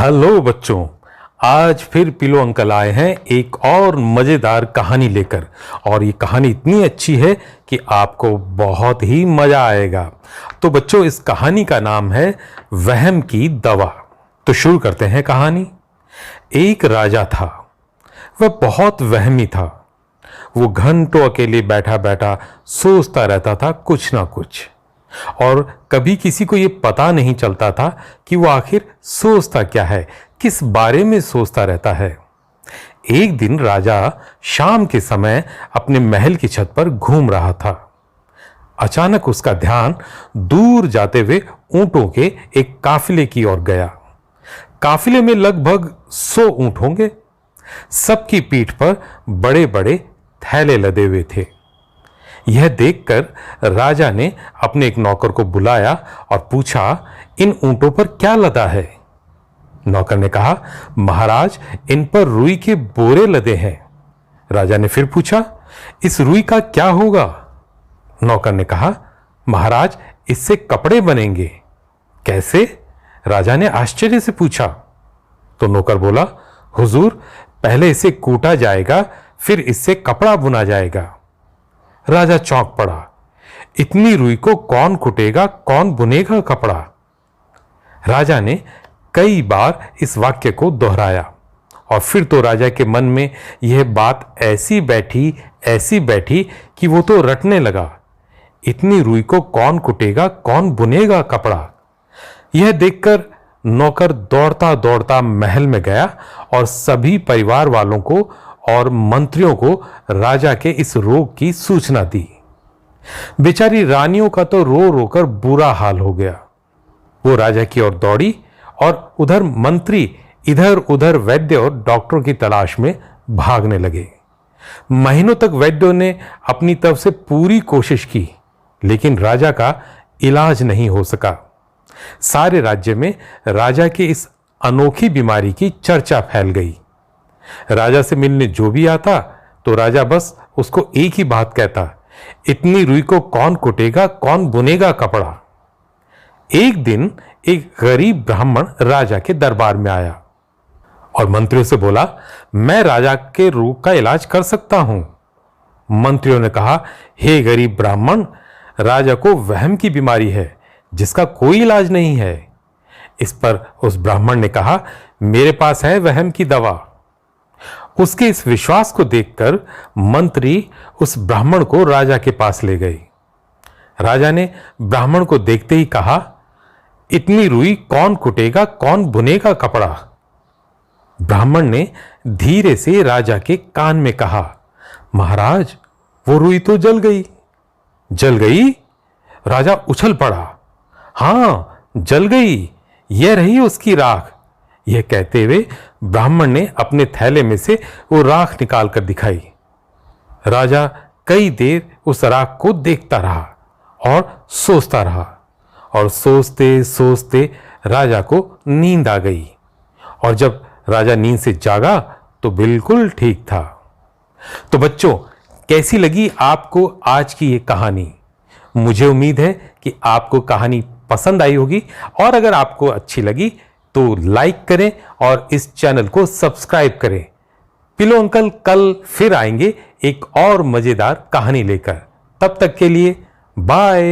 Hello बच्चों। आज फिर पिलो अंकल आए हैं एक और मजेदार कहानी लेकर। और ये कहानी इतनी अच्छी है कि आपको बहुत ही मजा आएगा। तो बच्चों, इस कहानी का नाम है वहम की दवा। तो शुरू करते हैं कहानी। एक राजा था, वह बहुत वहमी था। वो घंटों अकेले बैठा बैठा सोचता रहता था कुछ ना कुछ, और कभी किसी को ये पता नहीं चलता था कि वो आखिर सोचता क्या है, किस बारे में सोचता रहता है। एक दिन राजा शाम के समय अपने महल की छत पर घूम रहा था। अचानक उसका ध्यान दूर जाते हुए ऊंटों के एक काफिले की ओर गया। काफिले में लगभग 100 ऊंट होंगे। सबकी पीठ पर बड़े बड़े थैले लदे हुए थे। यह देखकर राजा ने अपने एक नौकर को बुलाया और पूछा, इन ऊंटों पर क्या लदा है? नौकर ने कहा, महाराज, इन पर रुई के बोरे लदे हैं। राजा ने फिर पूछा, इस रुई का क्या होगा? नौकर ने कहा, महाराज, इससे कपड़े बनेंगे। कैसे? राजा ने आश्चर्य से पूछा। तो नौकर बोला, हुजूर, पहले इसे कूटा जाएगा, फिर इससे कपड़ा बुना जाएगा। राजा चौंक पड़ा। इतनी रुई को कौन कुटेगा, कौन बुनेगा कपड़ा? राजा ने कई बार इस वाक्य को दोहराया, और फिर तो राजा के मन में यह बात ऐसी बैठी कि वो तो रटने लगा। इतनी रुई को कौन कुटेगा, कौन बुनेगा कपड़ा? यह देखकर नौकर दौड़ता दौड़ता महल में गया और सभी परिवार वालों को और मंत्रियों को राजा के इस रोग की सूचना दी। बेचारी रानियों का तो रो रोकर बुरा हाल हो गया। वो राजा की ओर दौड़ी और उधर मंत्री इधर उधर वैद्य और डॉक्टरों की तलाश में भागने लगे। महीनों तक वैद्यों ने अपनी तरफ से पूरी कोशिश की, लेकिन राजा का इलाज नहीं हो सका। सारे राज्य में राजा के इस अनोखी बीमारी की चर्चा फैल गई। राजा से मिलने जो भी आता तो राजा बस उसको एक ही बात कहता, इतनी रुई को कौन कुटेगा, कौन बुनेगा कपड़ा? एक दिन एक गरीब ब्राह्मण राजा के दरबार में आया और मंत्रियों से बोला, मैं राजा के रोग का इलाज कर सकता हूं। मंत्रियों ने कहा, हे गरीब ब्राह्मण, राजा को वहम की बीमारी है जिसका कोई इलाज नहीं है। इस पर उस ब्राह्मण ने कहा, मेरे पास है वहम की दवा। उसके इस विश्वास को देखकर मंत्री उस ब्राह्मण को राजा के पास ले गए। राजा ने ब्राह्मण को देखते ही कहा, इतनी रुई कौन कुटेगा, कौन बुनेगा कपड़ा? ब्राह्मण ने धीरे से राजा के कान में कहा, महाराज, वो रुई तो जल गई। जल गई? राजा उछल पड़ा। हां, जल गई, यह रही उसकी राख। यह कहते हुए ब्राह्मण ने अपने थैले में से वो राख निकालकर दिखाई। राजा कई देर उस राख को देखता रहा और सोचता रहा, और सोचते सोचते राजा को नींद आ गई। और जब राजा नींद से जागा तो बिल्कुल ठीक था। तो बच्चों, कैसी लगी आपको आज की ये कहानी? मुझे उम्मीद है कि आपको कहानी पसंद आई होगी, और अगर आपको अच्छी लगी तो लाइक करें और इस चैनल को सब्सक्राइब करें। पिलो अंकल कल फिर आएंगे एक और मजेदार कहानी लेकर। तब तक के लिए बाय।